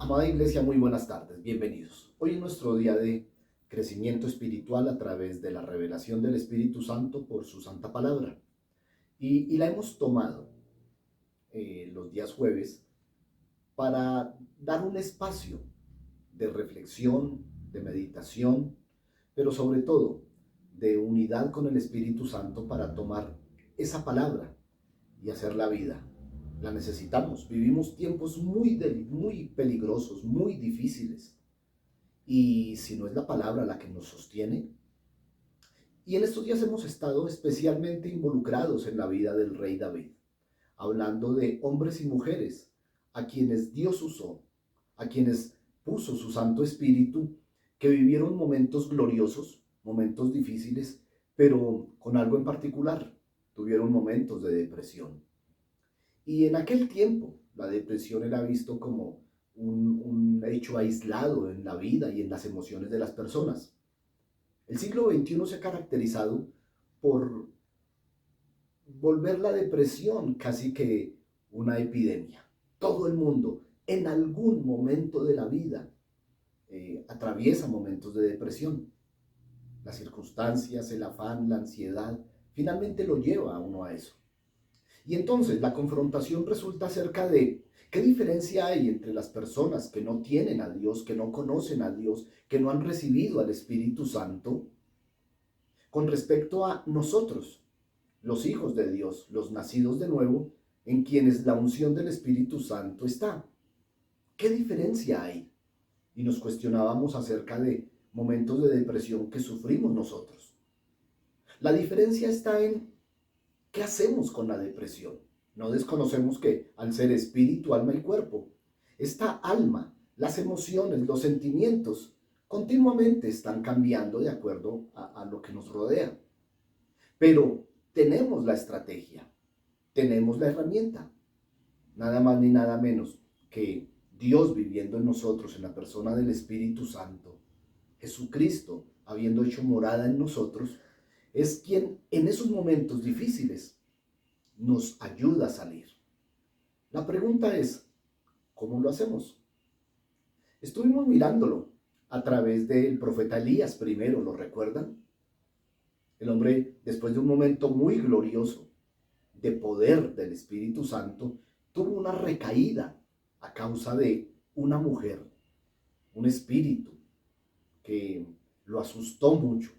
Amada Iglesia, muy buenas tardes, bienvenidos. Hoy es nuestro día de crecimiento espiritual a través de la revelación del Espíritu Santo por su santa palabra. Y la hemos tomado los días jueves para dar un espacio de reflexión, de meditación, pero sobre todo de unidad con el Espíritu Santo para tomar esa palabra y hacer la vida. La necesitamos. Vivimos tiempos muy peligrosos, muy difíciles. Y si no es la palabra la que nos sostiene. Y en estos días hemos estado especialmente involucrados en la vida del rey David, hablando de hombres y mujeres a quienes Dios usó, a quienes puso su Santo Espíritu, que vivieron momentos gloriosos, momentos difíciles, pero con algo en particular, tuvieron momentos de depresión. Y en aquel tiempo la depresión era visto como un hecho aislado en la vida y en las emociones de las personas. El siglo XXI se ha caracterizado por volver la depresión casi que una epidemia. Todo el mundo en algún momento de la vida atraviesa momentos de depresión. Las circunstancias, el afán, la ansiedad, finalmente lo lleva a uno a eso. Y entonces la confrontación resulta acerca de qué diferencia hay entre las personas que no tienen a Dios, que no conocen a Dios, que no han recibido al Espíritu Santo, con respecto a nosotros, los hijos de Dios, los nacidos de nuevo, en quienes la unción del Espíritu Santo está. ¿Qué diferencia hay? Y nos cuestionábamos acerca de momentos de depresión que sufrimos nosotros. La diferencia está en ¿qué hacemos con la depresión? No desconocemos que al ser espíritu, alma y cuerpo, esta alma, las emociones, los sentimientos, continuamente están cambiando de acuerdo a lo que nos rodea. Pero tenemos la estrategia, tenemos la herramienta, nada más ni nada menos que Dios viviendo en nosotros, en la persona del Espíritu Santo, Jesucristo habiendo hecho morada en nosotros, es quien en esos momentos difíciles nos ayuda a salir. La pregunta es, ¿cómo lo hacemos? Estuvimos mirándolo a través del profeta Elías primero, ¿lo recuerdan? El hombre, después de un momento muy glorioso de poder del Espíritu Santo, tuvo una recaída a causa de una mujer, un espíritu que lo asustó mucho,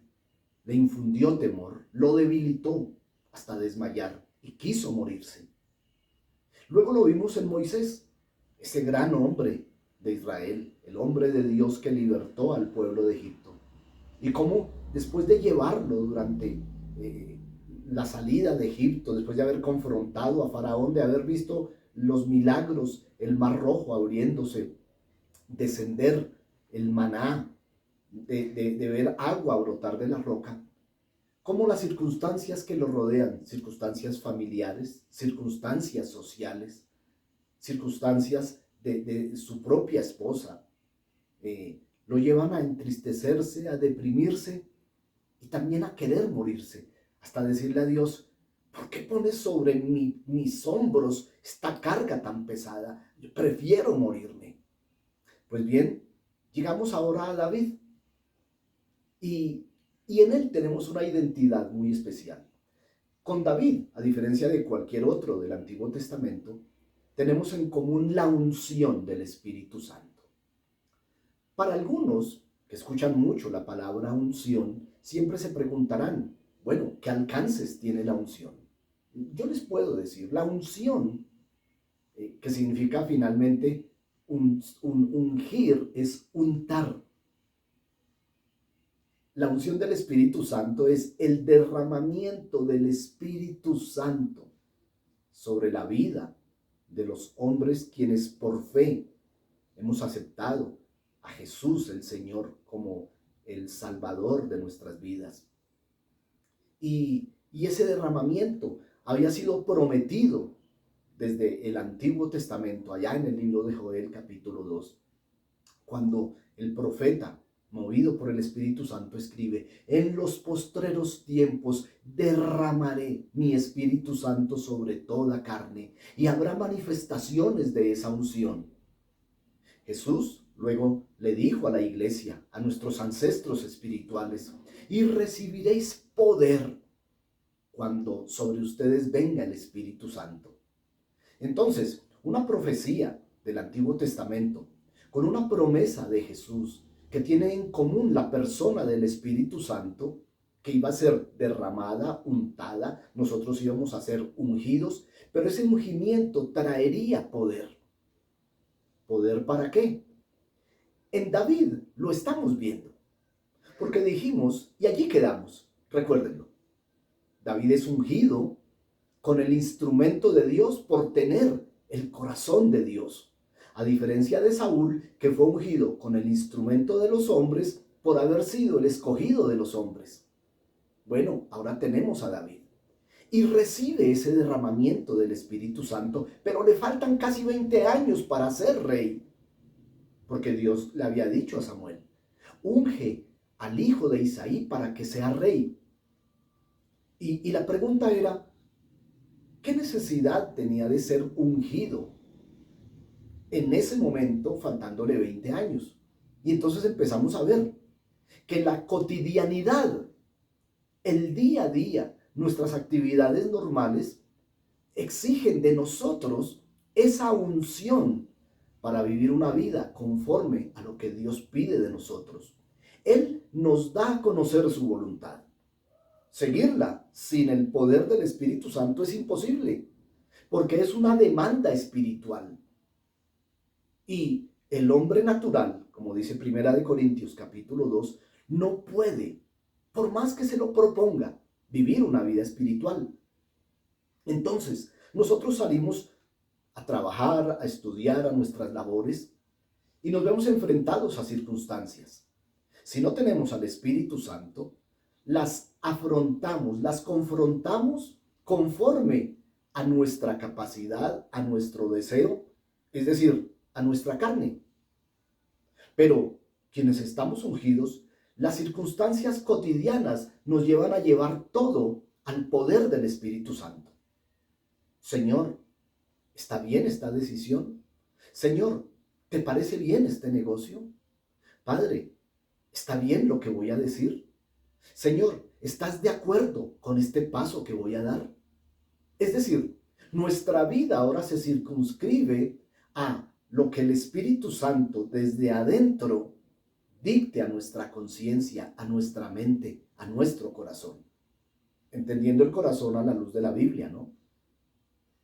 le infundió temor, lo debilitó hasta desmayar y quiso morirse. Luego lo vimos en Moisés, ese gran hombre de Israel, el hombre de Dios que libertó al pueblo de Egipto. Y cómo después de llevarlo durante la salida de Egipto, después de haber confrontado a Faraón, de haber visto los milagros, el mar rojo abriéndose, descender el maná, de ver agua brotar de la roca, cómo las circunstancias que lo rodean, circunstancias familiares, circunstancias sociales, circunstancias de su propia esposa, lo llevan a entristecerse, a deprimirse y también a querer morirse, hasta decirle a Dios, ¿por qué pones sobre mis hombros esta carga tan pesada? Yo prefiero morirme. Pues bien, llegamos ahora a David y, y en él tenemos una identidad muy especial. Con David, a diferencia de cualquier otro del Antiguo Testamento, tenemos en común la unción del Espíritu Santo. Para algunos que escuchan mucho la palabra unción, siempre se preguntarán, bueno, ¿qué alcances tiene la unción? Yo les puedo decir, la unción, que significa finalmente ungir, es untar. La unción del Espíritu Santo es el derramamiento del Espíritu Santo sobre la vida de los hombres quienes por fe hemos aceptado a Jesús el Señor como el Salvador de nuestras vidas. Y ese derramamiento había sido prometido desde el Antiguo Testamento, allá en el libro de Joel capítulo 2, cuando el profeta, movido por el Espíritu Santo, escribe, en los postreros tiempos derramaré mi Espíritu Santo sobre toda carne y habrá manifestaciones de esa unción. Jesús luego le dijo a la iglesia, a nuestros ancestros espirituales, y recibiréis poder cuando sobre ustedes venga el Espíritu Santo. Entonces, una profecía del Antiguo Testamento con una promesa de Jesús que tiene en común la persona del Espíritu Santo, que iba a ser derramada, untada, nosotros íbamos a ser ungidos, pero ese ungimiento traería poder. ¿Poder para qué? En David lo estamos viendo, porque dijimos, y allí quedamos, recuérdenlo, David es ungido con el instrumento de Dios por tener el corazón de Dios, a diferencia de Saúl, que fue ungido con el instrumento de los hombres por haber sido el escogido de los hombres. Bueno, ahora tenemos a David y recibe ese derramamiento del Espíritu Santo, pero le faltan casi 20 años para ser rey, porque Dios le había dicho a Samuel, unge al hijo de Isaí para que sea rey. Y la pregunta era, ¿qué necesidad tenía de ser ungido en ese momento, faltándole 20 años? Y entonces empezamos a ver que la cotidianidad, el día a día, nuestras actividades normales, exigen de nosotros esa unción para vivir una vida conforme a lo que Dios pide de nosotros. Él nos da a conocer su voluntad. Seguirla sin el poder del Espíritu Santo es imposible, porque es una demanda espiritual. Y el hombre natural, como dice Primera de Corintios capítulo 2, no puede, por más que se lo proponga, vivir una vida espiritual. Entonces, nosotros salimos a trabajar, a estudiar, a nuestras labores, y nos vemos enfrentados a circunstancias. Si no tenemos al Espíritu Santo, las afrontamos, las confrontamos conforme a nuestra capacidad, a nuestro deseo, es decir, a nuestra carne. Pero quienes estamos ungidos, las circunstancias cotidianas nos llevan a llevar todo al poder del Espíritu Santo. Señor, ¿está bien esta decisión? Señor, ¿te parece bien este negocio? Padre, ¿está bien lo que voy a decir? Señor, ¿estás de acuerdo con este paso que voy a dar? Es decir, nuestra vida ahora se circunscribe a lo que el Espíritu Santo desde adentro dicte a nuestra conciencia, a nuestra mente, a nuestro corazón. Entendiendo el corazón a la luz de la Biblia, ¿no?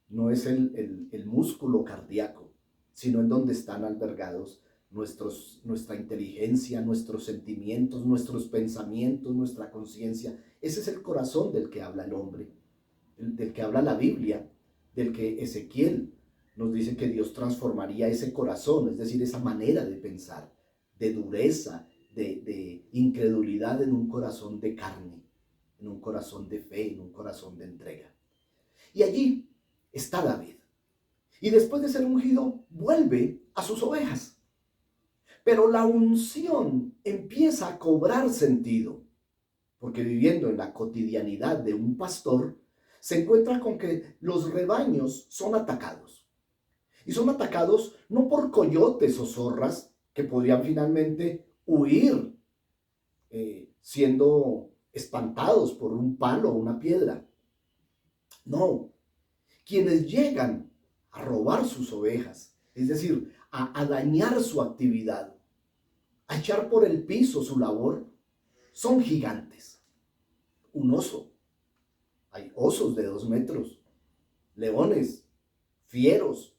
No es el músculo cardíaco, sino en donde están albergados nuestra inteligencia, nuestros sentimientos, nuestros pensamientos, nuestra conciencia. Ese es el corazón del que habla el hombre, del que habla la Biblia, del que Ezequiel nos dice que Dios transformaría ese corazón, es decir, esa manera de pensar, de dureza, de incredulidad en un corazón de carne, en un corazón de fe, en un corazón de entrega. Y allí está David. Y después de ser ungido, vuelve a sus ovejas. Pero la unción empieza a cobrar sentido, porque viviendo en la cotidianidad de un pastor, se encuentra con que los rebaños son atacados. Y son atacados no por coyotes o zorras que podrían finalmente huir siendo espantados por un palo o una piedra. No, quienes llegan a robar sus ovejas, es decir, a dañar su actividad, a echar por el piso su labor, son gigantes. Un oso. Hay osos de 2 metros, leones, fieros.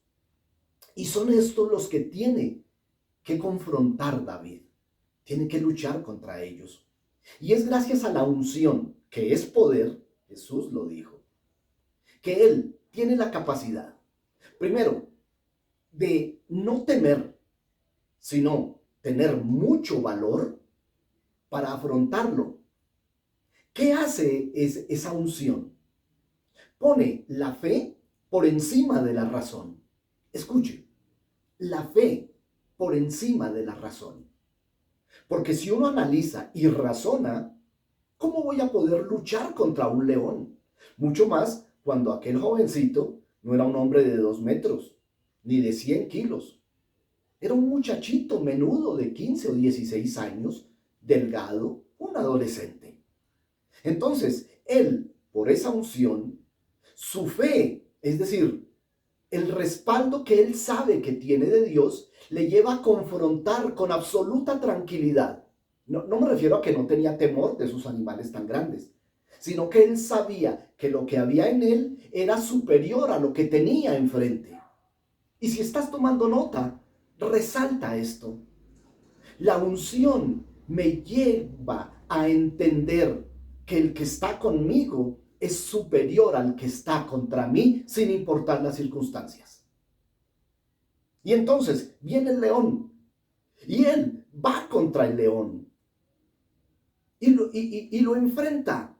Y son estos los que tiene que confrontar David. Tiene que luchar contra ellos. Y es gracias a la unción, que es poder, Jesús lo dijo, que él tiene la capacidad, primero, de no temer, sino tener mucho valor para afrontarlo. ¿Qué hace esa unción? Pone la fe por encima de la razón. Escuche, la fe por encima de la razón. Porque si uno analiza y razona, ¿cómo voy a poder luchar contra un león? Mucho más cuando aquel jovencito no era un hombre de 2 metros, ni de 100 kilos. Era un muchachito menudo de 15 o 16 años, delgado, un adolescente. Entonces, él, por esa unción, su fe, es decir, el respaldo que él sabe que tiene de Dios, le lleva a confrontar con absoluta tranquilidad. No me refiero a que no tenía temor de esos animales tan grandes, sino que él sabía que lo que había en él era superior a lo que tenía enfrente. Y si estás tomando nota, resalta esto. La unción me lleva a entender que el que está conmigo es superior al que está contra mí, sin importar las circunstancias. Y entonces viene el león y él va contra el león y lo enfrenta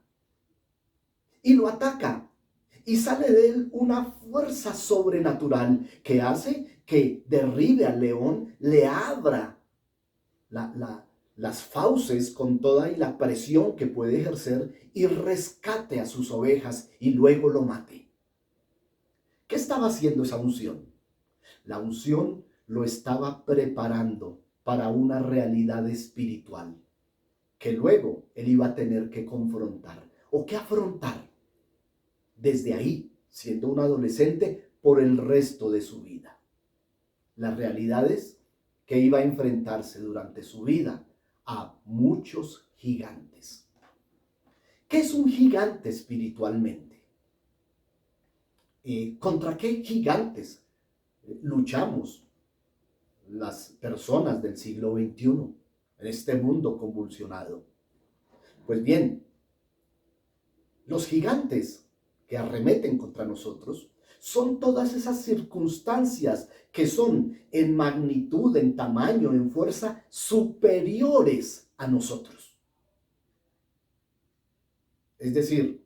y lo ataca. Y sale de él una fuerza sobrenatural que hace que derribe al león, le abra las fauces con toda y la presión que puede ejercer y rescate a sus ovejas y luego lo mate. ¿Qué estaba haciendo esa unción? La unción lo estaba preparando para una realidad espiritual que luego él iba a tener que confrontar o que afrontar desde ahí, siendo un adolescente, por el resto de su vida. Las realidades que iba a enfrentarse durante su vida a muchos gigantes. ¿Qué es un gigante espiritualmente? ¿Contra qué gigantes luchamos las personas del siglo XXI en este mundo convulsionado? Pues bien, los gigantes que arremeten contra nosotros son todas esas circunstancias que son en magnitud, en tamaño, en fuerza superiores a nosotros. Es decir,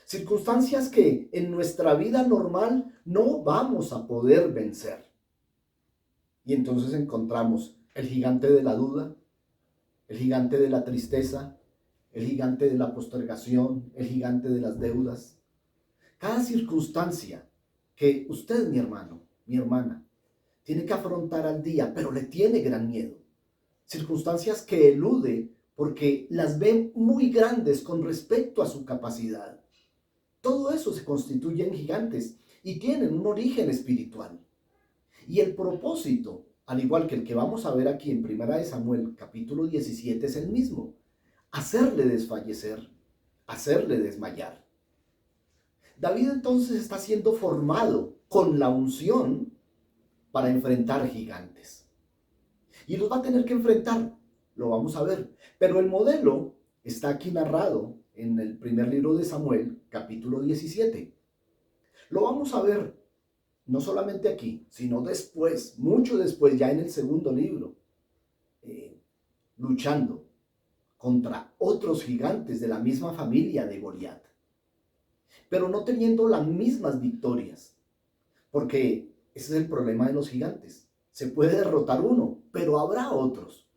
circunstancias que en nuestra vida normal no vamos a poder vencer. Y entonces encontramos el gigante de la duda, el gigante de la tristeza, el gigante de la postergación, el gigante de las deudas. Cada circunstancia que usted, mi hermano, mi hermana, tiene que afrontar al día, pero le tiene gran miedo. Circunstancias que elude porque las ve muy grandes con respecto a su capacidad. Todo eso se constituye en gigantes y tienen un origen espiritual. Y el propósito, al igual que el que vamos a ver aquí en 1 Samuel capítulo 17, es el mismo: hacerle desfallecer, hacerle desmayar. David entonces está siendo formado con la unción para enfrentar gigantes. Y los va a tener que enfrentar, lo vamos a ver. Pero el modelo está aquí narrado en el primer libro de Samuel, capítulo 17. Lo vamos a ver no solamente aquí, sino después, mucho después, ya en el segundo libro, luchando contra otros gigantes de la misma familia de Goliat, pero no teniendo las mismas victorias, porque ese es el problema de los gigantes. Se puede derrotar uno, pero habrá otros.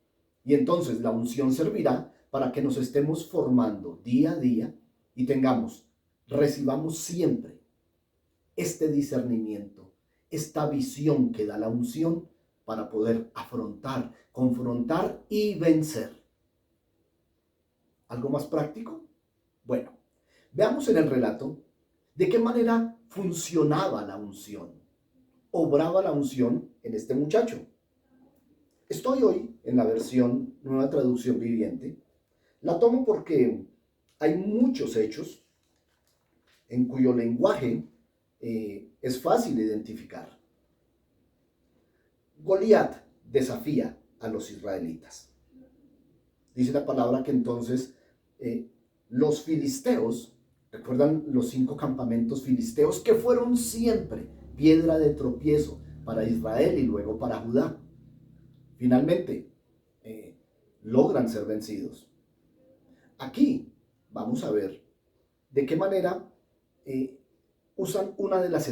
Y entonces la unción servirá para que nos estemos formando día a día y recibamos siempre este discernimiento, esta visión que da la unción para poder afrontar, confrontar y vencer. ¿Algo más práctico? Bueno, veamos en el relato de qué manera funcionaba la unción, obraba la unción en este muchacho. Estoy hoy en la versión Nueva Traducción Viviente. La tomo porque hay muchos hechos en cuyo lenguaje es fácil identificar. Goliat desafía a los israelitas. Dice la palabra que entonces los filisteos, ¿recuerdan los 5 campamentos filisteos que fueron siempre piedra de tropiezo para Israel y luego para Judá? Finalmente, logran ser vencidos. Aquí vamos a ver de qué manera usan una de las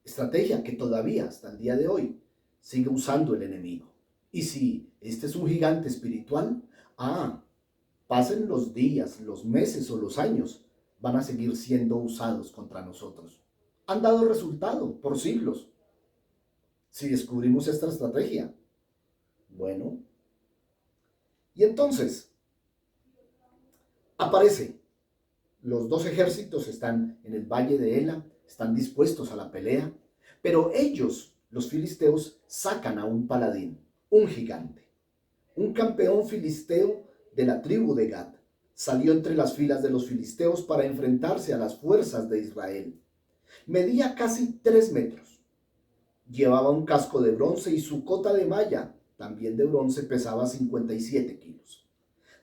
estrategia que todavía hasta el día de hoy sigue usando el enemigo. Y si este es un gigante espiritual, pasen los días, los meses o los años, van a seguir siendo usados contra nosotros. Han dado resultado por siglos. si descubrimos esta estrategia? Bueno, y entonces aparece. Los dos ejércitos están en el valle de Ela, están dispuestos a la pelea, pero ellos, los filisteos, sacan a un paladín, un gigante, un campeón filisteo de la tribu de Gad. Salió entre las filas de los filisteos para enfrentarse a las fuerzas de Israel. Medía casi 3 metros. Llevaba un casco de bronce y su cota de malla, también de bronce, pesaba 57 kilos.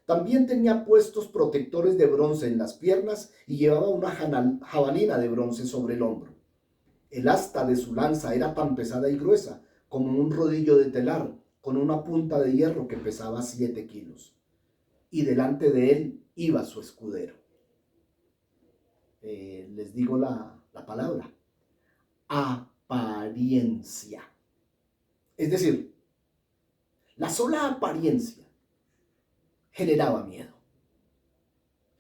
También tenía puestos protectores de bronce en las piernas y llevaba una jabalina de bronce sobre el hombro. El asta de su lanza era tan pesada y gruesa como un rodillo de telar, con una punta de hierro que pesaba 7 kilos. Y delante de él iba su escudero. Les digo la palabra. Apariencia. Es decir, la sola apariencia generaba miedo.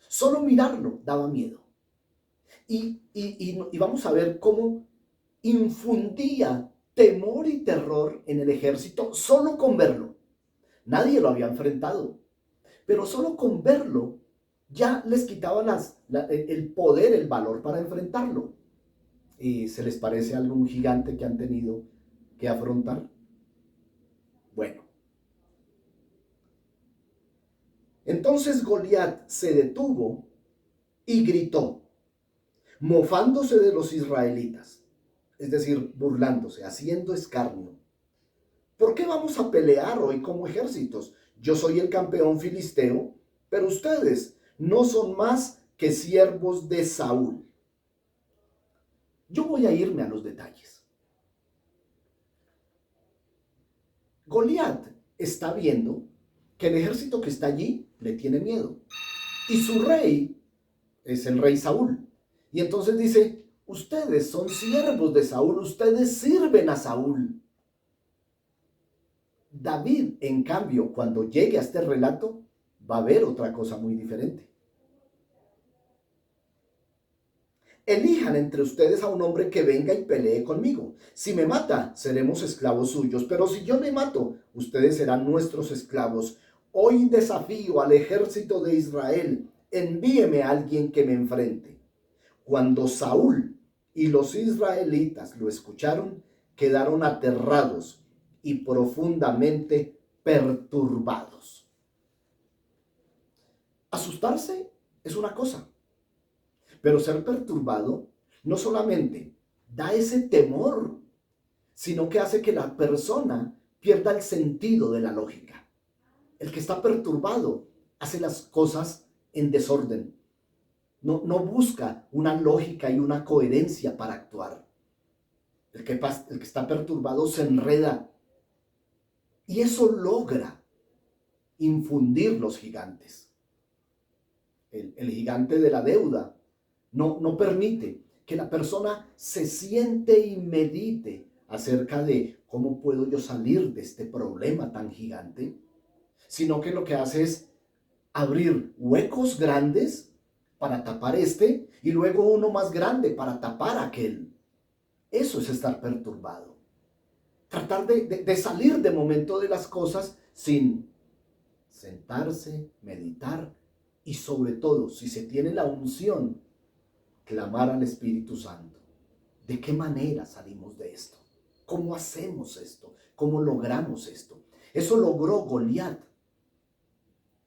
Solo mirarlo daba miedo. Y vamos a ver cómo infundía temor y terror en el ejército solo con verlo. Nadie lo había enfrentado, pero solo con verlo ya les quitaba el poder, el valor para enfrentarlo. ¿Y se les parece algún gigante que han tenido que afrontar? Bueno, entonces Goliat se detuvo y gritó, mofándose de los israelitas, es decir, burlándose, haciendo escarnio. ¿Por qué vamos a pelear hoy como ejércitos? Yo soy el campeón filisteo, pero ustedes no son más que siervos de Saúl. Yo voy a irme a los detalles. Goliat está viendo que el ejército que está allí le tiene miedo. Y su rey es el rey Saúl. Y entonces dice, ustedes son siervos de Saúl, ustedes sirven a Saúl. David, en cambio, cuando llegue a este relato, va a ver otra cosa muy diferente. Elijan entre ustedes a un hombre que venga y pelee conmigo. Si me mata, seremos esclavos suyos, pero si yo le mato, ustedes serán nuestros esclavos. Hoy desafío al ejército de Israel, envíeme a alguien que me enfrente. Cuando Saúl y los israelitas lo escucharon, quedaron aterrados y profundamente perturbados. Asustarse es una cosa, pero ser perturbado no solamente da ese temor, sino que hace que la persona pierda el sentido de la lógica. El que está perturbado hace las cosas en desorden. No busca una lógica y una coherencia para actuar. El que está perturbado se enreda. Y eso logra infundir los gigantes. El gigante de la deuda no permite que la persona se siente y medite acerca de cómo puedo yo salir de este problema tan gigante, sino que lo que hace es abrir huecos grandes para tapar este y luego uno más grande para tapar aquel. Eso es estar perturbado. Tratar de salir de momento de las cosas sin sentarse, meditar y sobre todo, si se tiene la unción, clamar al Espíritu Santo. ¿De qué manera salimos de esto? ¿Cómo hacemos esto? ¿Cómo logramos esto? Eso logró Goliat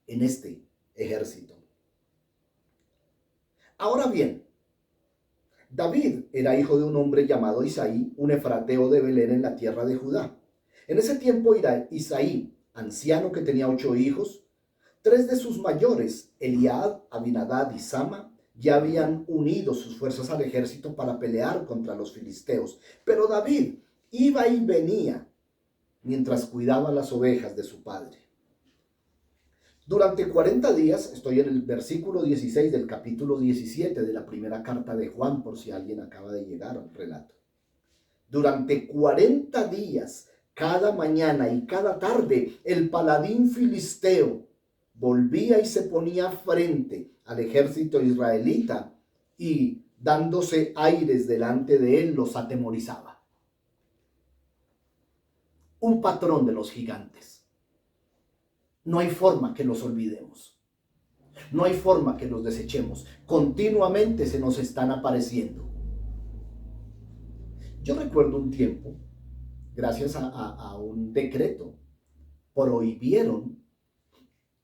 en este ejército. Ahora bien, David era hijo de un hombre llamado Isaí, un efrateo de Belén en la tierra de Judá. En ese tiempo Isaí, anciano que tenía 8 hijos, 3 de sus mayores, Eliab, Abinadab y Sama, ya habían unido sus fuerzas al ejército para pelear contra los filisteos. Pero David iba y venía mientras cuidaba las ovejas de su padre. Durante 40 días, estoy en el versículo 16 del capítulo 17 de la primera carta de Juan, por si alguien acaba de llegar al relato. Durante 40 días, cada mañana y cada tarde, el paladín filisteo volvía y se ponía frente al ejército israelita y, dándose aires delante de él, los atemorizaba. un patrón de los gigantes. No hay forma que los olvidemos. No hay forma que los desechemos. Continuamente se nos están apareciendo. Yo recuerdo un tiempo, gracias a un decreto, prohibieron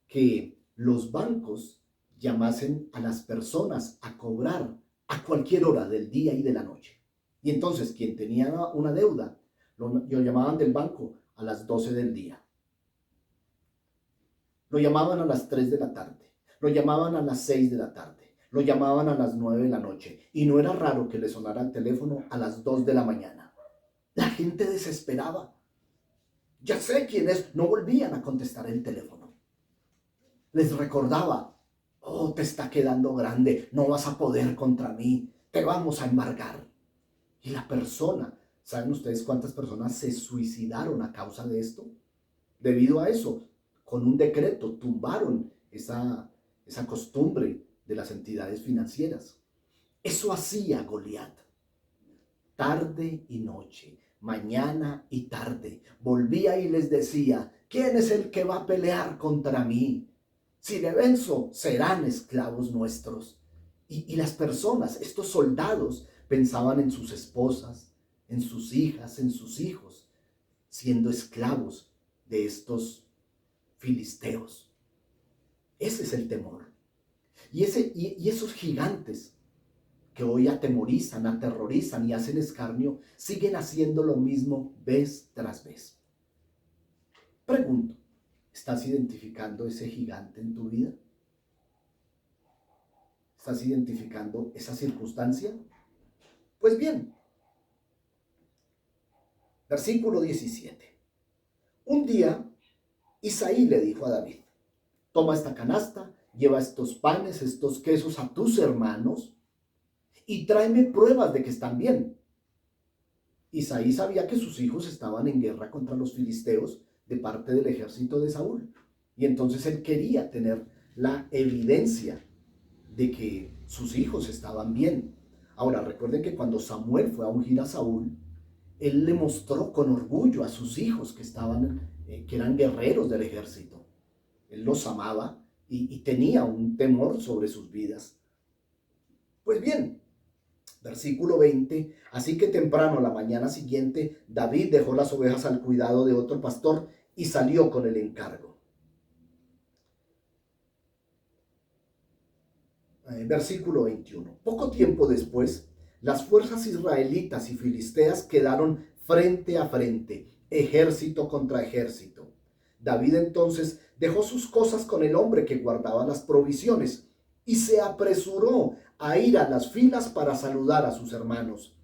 que los bancos llamasen a las personas a cobrar a cualquier hora del día y de la noche. Y entonces quien tenía una deuda, lo llamaban del banco a las 12 del día. Lo llamaban a las 3 de la tarde. Lo llamaban a las 6 de la tarde. Lo llamaban a las 9 de la noche. Y no era raro que le sonara el teléfono a las 2 de la mañana. La gente desesperaba. Ya sé quién es. No volvían a contestar el teléfono. Les recordaba: oh, te está quedando grande. No vas a poder contra mí. Te vamos a embargar. Y la persona, ¿saben ustedes cuántas personas se suicidaron a causa de esto? Debido a eso, con un decreto tumbaron esa costumbre de las entidades financieras. Eso hacía Goliat. Tarde y noche, mañana y tarde, volvía y les decía: ¿quién es el que va a pelear contra mí? Si le venzo, serán esclavos nuestros. Y las personas, estos soldados, pensaban en sus esposas, en sus hijas, en sus hijos, siendo esclavos de estos filisteos. Ese es el temor. Y esos gigantes que hoy atemorizan, aterrorizan y hacen escarnio, siguen haciendo lo mismo vez tras vez. Pregunto, ¿estás identificando ese gigante en tu vida? ¿Estás identificando esa circunstancia? Pues bien, versículo 17. Un día, Isaí le dijo a David: toma esta canasta, lleva estos panes, estos quesos a tus hermanos y tráeme pruebas de que están bien. Isaí sabía que sus hijos estaban en guerra contra los filisteos de parte del ejército de Saúl. Y entonces él quería tener la evidencia de que sus hijos estaban bien. Ahora, recuerden que cuando Samuel fue a ungir a Saúl, él le mostró con orgullo a sus hijos que eran guerreros del ejército. Él los amaba y tenía un temor sobre sus vidas. Pues bien, versículo 20, así que temprano a la mañana siguiente, David dejó las ovejas al cuidado de otro pastor y salió con el encargo. Versículo 21. Poco tiempo después, las fuerzas israelitas y filisteas quedaron frente a frente, ejército contra ejército. David entonces dejó sus cosas con el hombre que guardaba las provisiones y se apresuró a ir a las filas para saludar a sus hermanos.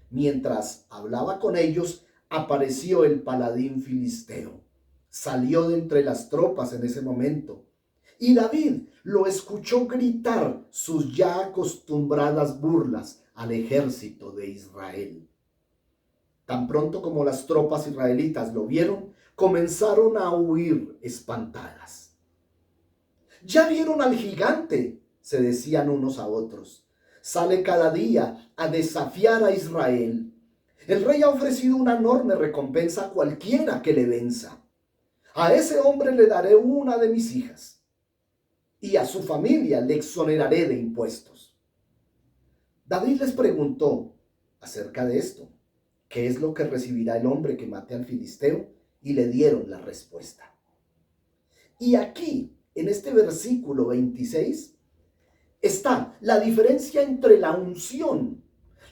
Mientras hablaba con ellos, apareció el paladín filisteo. Salió de entre las tropas en ese momento. Y David lo escuchó gritar sus ya acostumbradas burlas al ejército de Israel. Tan pronto como las tropas israelitas lo vieron, comenzaron a huir espantadas. «¿Ya vieron al gigante?», se decían unos a otros. «Sale cada día a desafiar a Israel. El rey ha ofrecido una enorme recompensa a cualquiera que le venza. A ese hombre le daré una de mis hijas y a su familia le exoneraré de impuestos». David les preguntó acerca de esto: ¿qué es lo que recibirá el hombre que mate al filisteo? Y le dieron la respuesta. Y aquí, en este versículo 26, está la diferencia entre la unción,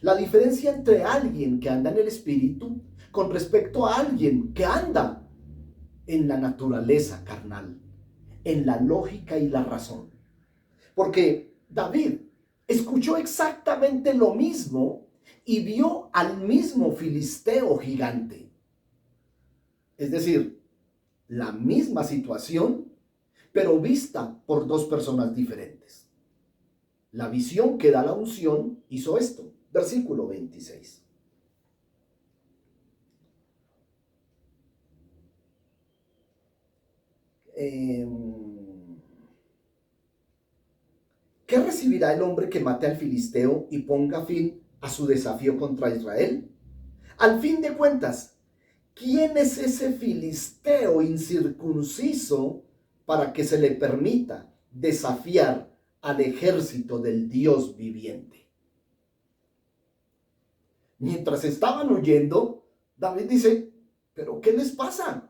la diferencia entre alguien que anda en el espíritu con respecto a alguien que anda en la naturaleza carnal, en la lógica y la razón. Porque David escuchó exactamente lo mismo y vio al mismo filisteo gigante. Es decir, la misma situación, pero vista por dos personas diferentes. La visión que da la unción hizo esto. Versículo 26. ¿Qué recibirá el hombre que mate al filisteo y ponga fin a su desafío contra Israel? Al fin de cuentas, ¿quién es ese filisteo incircunciso para que se le permita desafiar al ejército del Dios viviente? Mientras estaban huyendo, David dice, ¿pero qué les pasa?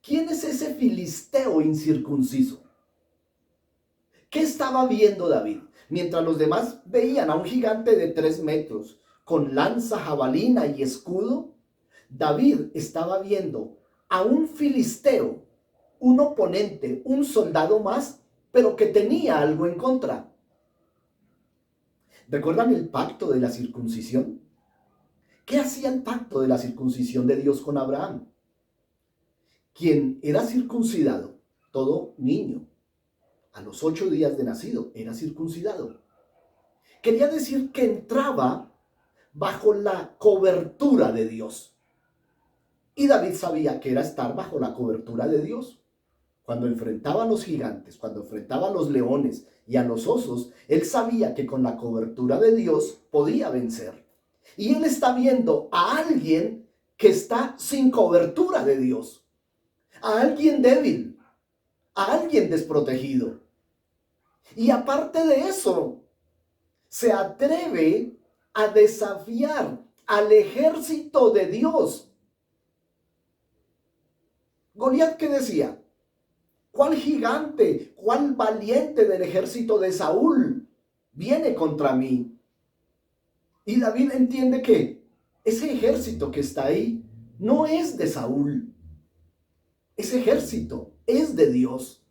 ¿Quién es ese filisteo incircunciso? ¿Qué estaba viendo David? Mientras los demás veían a un gigante de 3 metros, con lanza, jabalina y escudo, David estaba viendo a un filisteo, un oponente, un soldado más, pero que tenía algo en contra. ¿Recuerdan el pacto de la circuncisión? ¿Qué hacía el pacto de la circuncisión de Dios con Abraham? Quien era circuncidado, todo niño, a los 8 días de nacido, era circuncidado. Quería decir que entraba bajo la cobertura de Dios. Y David sabía que era estar bajo la cobertura de Dios. Cuando enfrentaba a los gigantes, cuando enfrentaba a los leones y a los osos, él sabía que con la cobertura de Dios podía vencer. Y él está viendo a alguien que está sin cobertura de Dios, a alguien débil, a alguien desprotegido. Y aparte de eso, se atreve a desafiar al ejército de Dios. Goliat, ¿qué decía? ¿Cuál gigante, cuál valiente del ejército de Saúl viene contra mí? Y David entiende que ese ejército que está ahí no es de Saúl. Ese ejército es de Dios.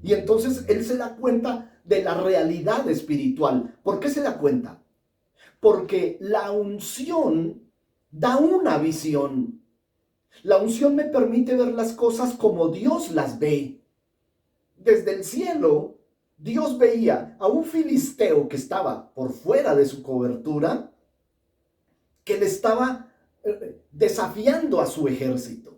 Y entonces él se da cuenta de la realidad espiritual. ¿Por qué se da cuenta? Porque la unción da una visión. La unción me permite ver las cosas como Dios las ve. Desde el cielo, Dios veía a un filisteo que estaba por fuera de su cobertura, que le estaba desafiando a su ejército.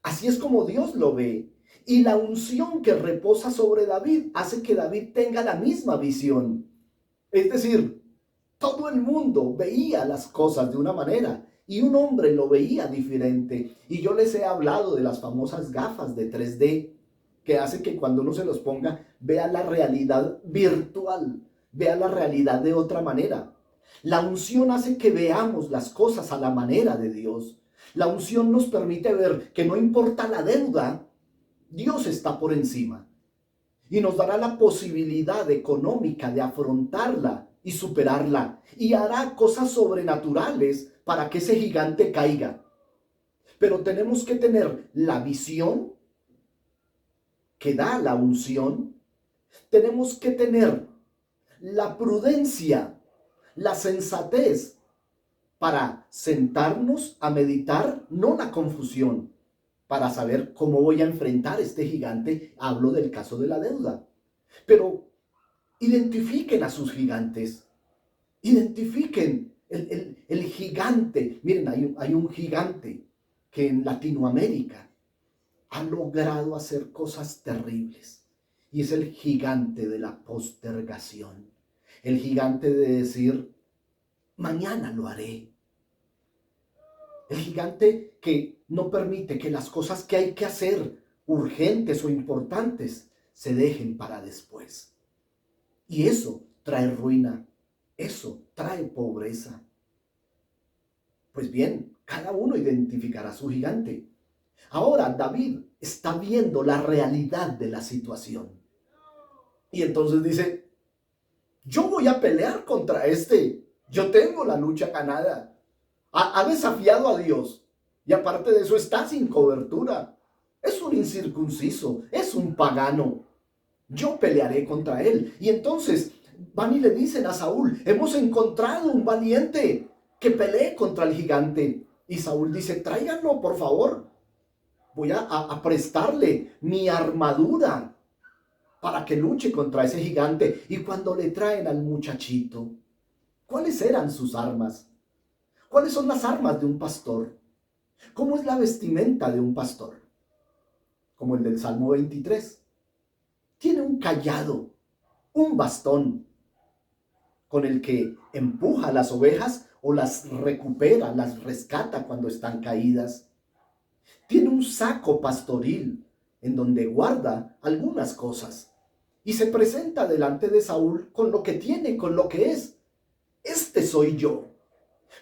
Así es como Dios lo ve. Y la unción que reposa sobre David hace que David tenga la misma visión. Es decir, todo el mundo veía las cosas de una manera y un hombre lo veía diferente. Y yo les he hablado de las famosas gafas de 3D que hace que cuando uno se los ponga vea la realidad virtual, vea la realidad de otra manera. La unción hace que veamos las cosas a la manera de Dios. La unción nos permite ver que no importa la deuda, Dios está por encima y nos dará la posibilidad económica de afrontarla y superarla y hará cosas sobrenaturales para que ese gigante caiga. Pero tenemos que tener la visión que da la unción, tenemos que tener la prudencia, la sensatez para sentarnos a meditar, no la confusión, para saber cómo voy a enfrentar este gigante. Hablo del caso de la deuda. Pero identifiquen a sus gigantes, identifiquen el gigante. Miren, hay un gigante que en Latinoamérica ha logrado hacer cosas terribles. Y es el gigante de la postergación. El gigante de decir, mañana lo haré. El gigante que no permite que las cosas que hay que hacer, urgentes o importantes, se dejen para después. Y eso trae ruina, eso trae pobreza. Pues bien, cada uno identificará su gigante. Ahora David está viendo la realidad de la situación. Y entonces dice, yo voy a pelear contra este. Yo tengo la lucha ganada. Ha desafiado a Dios. Y aparte de eso está sin cobertura. Es un incircunciso, es un pagano. Yo pelearé contra él. Y entonces van y le dicen a Saúl, hemos encontrado un valiente que pelee contra el gigante. Y Saúl dice, tráiganlo por favor. Voy a prestarle mi armadura para que luche contra ese gigante. Y cuando le traen al muchachito, ¿cuáles eran sus armas? ¿Cuáles son las armas de un pastor? ¿Cómo es la vestimenta de un pastor? Como el del Salmo 23. Tiene un cayado, un bastón. con el que empuja a las ovejas o las recupera, las rescata cuando están caídas. Tiene un saco pastoril en donde guarda algunas cosas y se presenta delante de Saúl con lo que tiene, con lo que es. Este soy yo.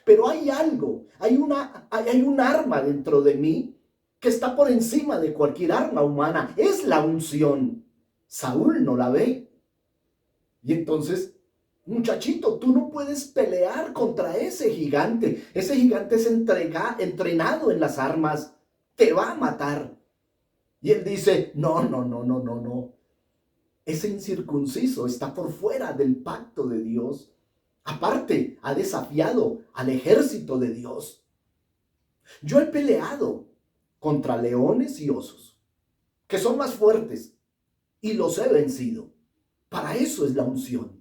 Pero hay algo, hay un arma dentro de mí que está por encima de cualquier arma humana. Es la unción. Saúl no la ve. Y entonces, muchachito, tú no puedes pelear contra ese gigante. Ese gigante es entrenado en las armas. Te va a matar. Y él dice, no, no, no, no, no, no. Ese incircunciso está por fuera del pacto de Dios. Aparte, ha desafiado al ejército de Dios. Yo he peleado contra leones y osos, que son más fuertes, y los he vencido. Para eso es la unción.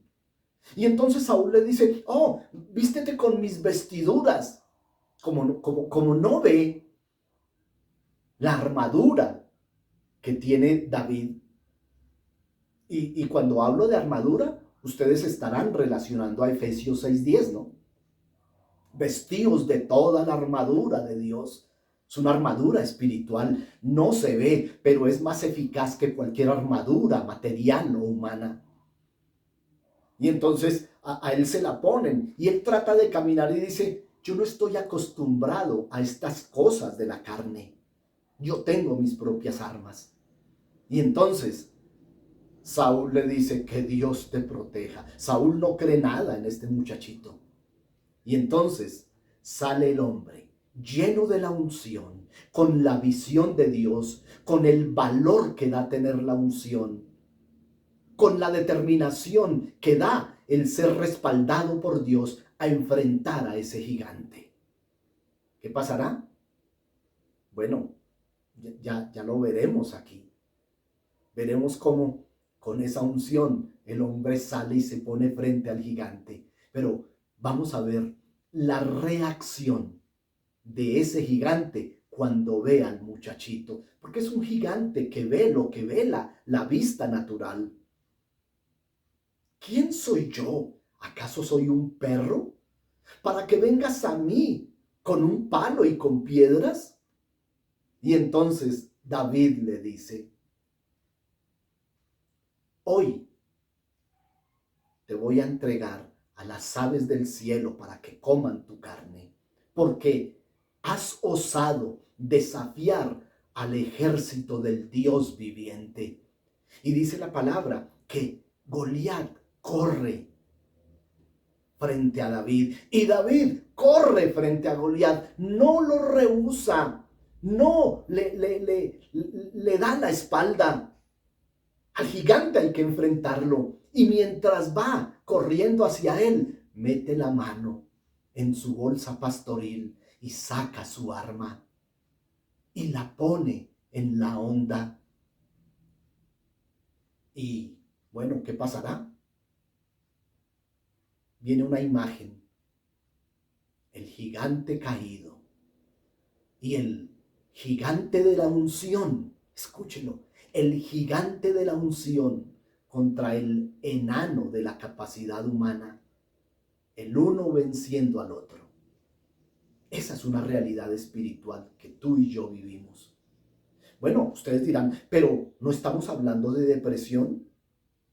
Y entonces Saúl le dice, oh, vístete con mis vestiduras. Como no ve la armadura que tiene David. Y cuando hablo de armadura, ustedes estarán relacionando a Efesios 6:10, ¿no? Vestíos de toda la armadura de Dios. Es una armadura espiritual. No se ve, pero es más eficaz que cualquier armadura material o humana. Y entonces a él se la ponen y él trata de caminar y dice, yo no estoy acostumbrado a estas cosas de la carne. Yo tengo mis propias armas. Y entonces Saúl le dice, que Dios te proteja. Saúl no cree nada en este muchachito. Y entonces sale el hombre lleno de la unción, con la visión de Dios, con el valor que da tener la unción, con la determinación que da el ser respaldado por Dios a enfrentar a ese gigante. ¿Qué pasará? Bueno, ya lo veremos aquí. Veremos cómo con esa unción el hombre sale y se pone frente al gigante. Pero vamos a ver la reacción de ese gigante cuando ve al muchachito. Porque es un gigante que ve lo que ve la vista natural. ¿Quién soy yo? ¿Acaso soy un perro? ¿Para que vengas a mí con un palo y con piedras? Y entonces David le dice, hoy te voy a entregar a las aves del cielo para que coman tu carne, porque has osado desafiar al ejército del Dios viviente. Y dice la palabra que Goliat corre frente a David, y David corre frente a Goliat, no lo rehúsa, no le da la espalda. Al gigante hay que enfrentarlo, y mientras va corriendo hacia él, mete la mano en su bolsa pastoril y saca su arma y la pone en la honda. Y bueno, ¿qué pasará? Viene una imagen, el gigante caído y el gigante de la unción, escúchelo, el gigante de la unción contra el enano de la capacidad humana, el uno venciendo al otro. Esa es una realidad espiritual que tú y yo vivimos. Bueno, ustedes dirán, pero ¿no estamos hablando de depresión?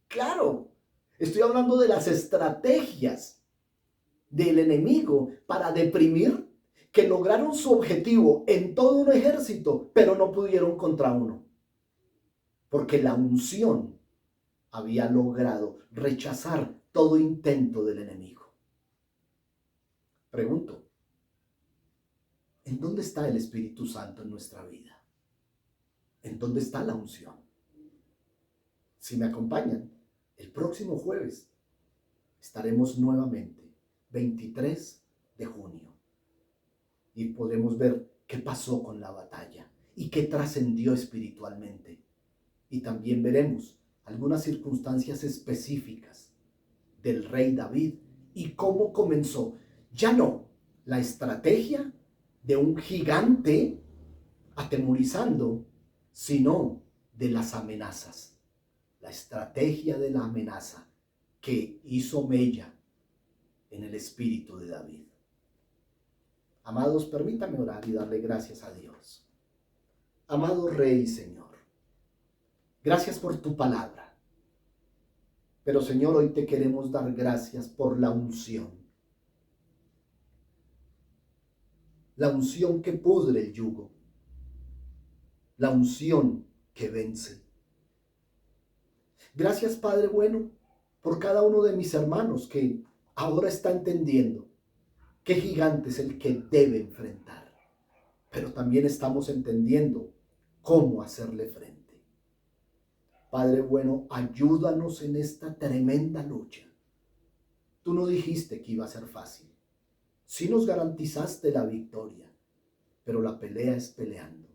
Claro, estoy hablando de las estrategias del enemigo para deprimir, que lograron su objetivo en todo un ejército, pero no pudieron contra uno. Porque la unción había logrado rechazar todo intento del enemigo. Pregunto, ¿en dónde está el Espíritu Santo en nuestra vida? ¿En dónde está la unción? Si me acompañan, el próximo jueves estaremos nuevamente, 23 de junio, y podremos ver qué pasó con la batalla y qué trascendió espiritualmente. Y también veremos algunas circunstancias específicas del rey David y cómo comenzó, ya no la estrategia de un gigante atemorizando, sino de las amenazas. La estrategia de la amenaza que hizo mella en el espíritu de David. Amados, permítame orar y darle gracias a Dios. Amado Rey y Señor, gracias por tu palabra. Pero Señor, hoy te queremos dar gracias por la unción. La unción que pudre el yugo. La unción que vence. Gracias, Padre bueno, por cada uno de mis hermanos que ahora está entendiendo qué gigante es el que debe enfrentar. Pero también estamos entendiendo cómo hacerle frente. Padre bueno, ayúdanos en esta tremenda lucha. Tú no dijiste que iba a ser fácil. Sí nos garantizaste la victoria, pero la pelea es peleando.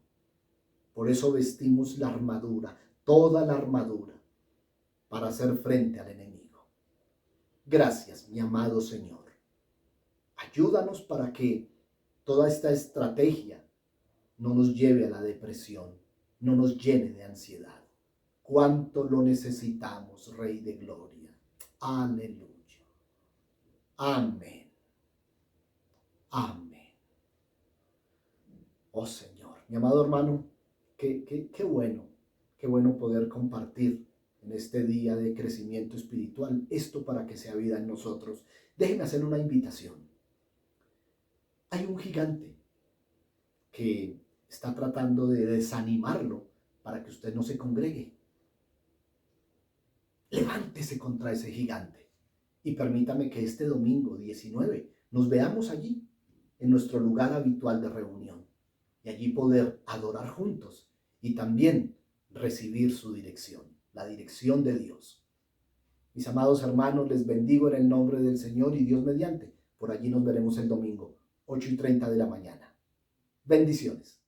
Por eso vestimos la armadura, toda la armadura, para hacer frente al enemigo. Gracias, mi amado Señor. Ayúdanos para que toda esta estrategia no nos lleve a la depresión, no nos llene de ansiedad. Cuánto lo necesitamos, Rey de Gloria. Aleluya. Amén. Amén. Oh Señor, mi amado hermano, qué bueno poder compartir en este día de crecimiento espiritual esto para que sea vida en nosotros. Déjenme hacer una invitación. Hay un gigante que está tratando de desanimarlo para que usted no se congregue. Levántese contra ese gigante y permítame que este domingo 19 nos veamos allí, en nuestro lugar habitual de reunión, y allí poder adorar juntos y también recibir su dirección, la dirección de Dios. Mis amados hermanos, les bendigo en el nombre del Señor y Dios mediante. Por allí nos veremos el domingo, 8:30 de la mañana. Bendiciones.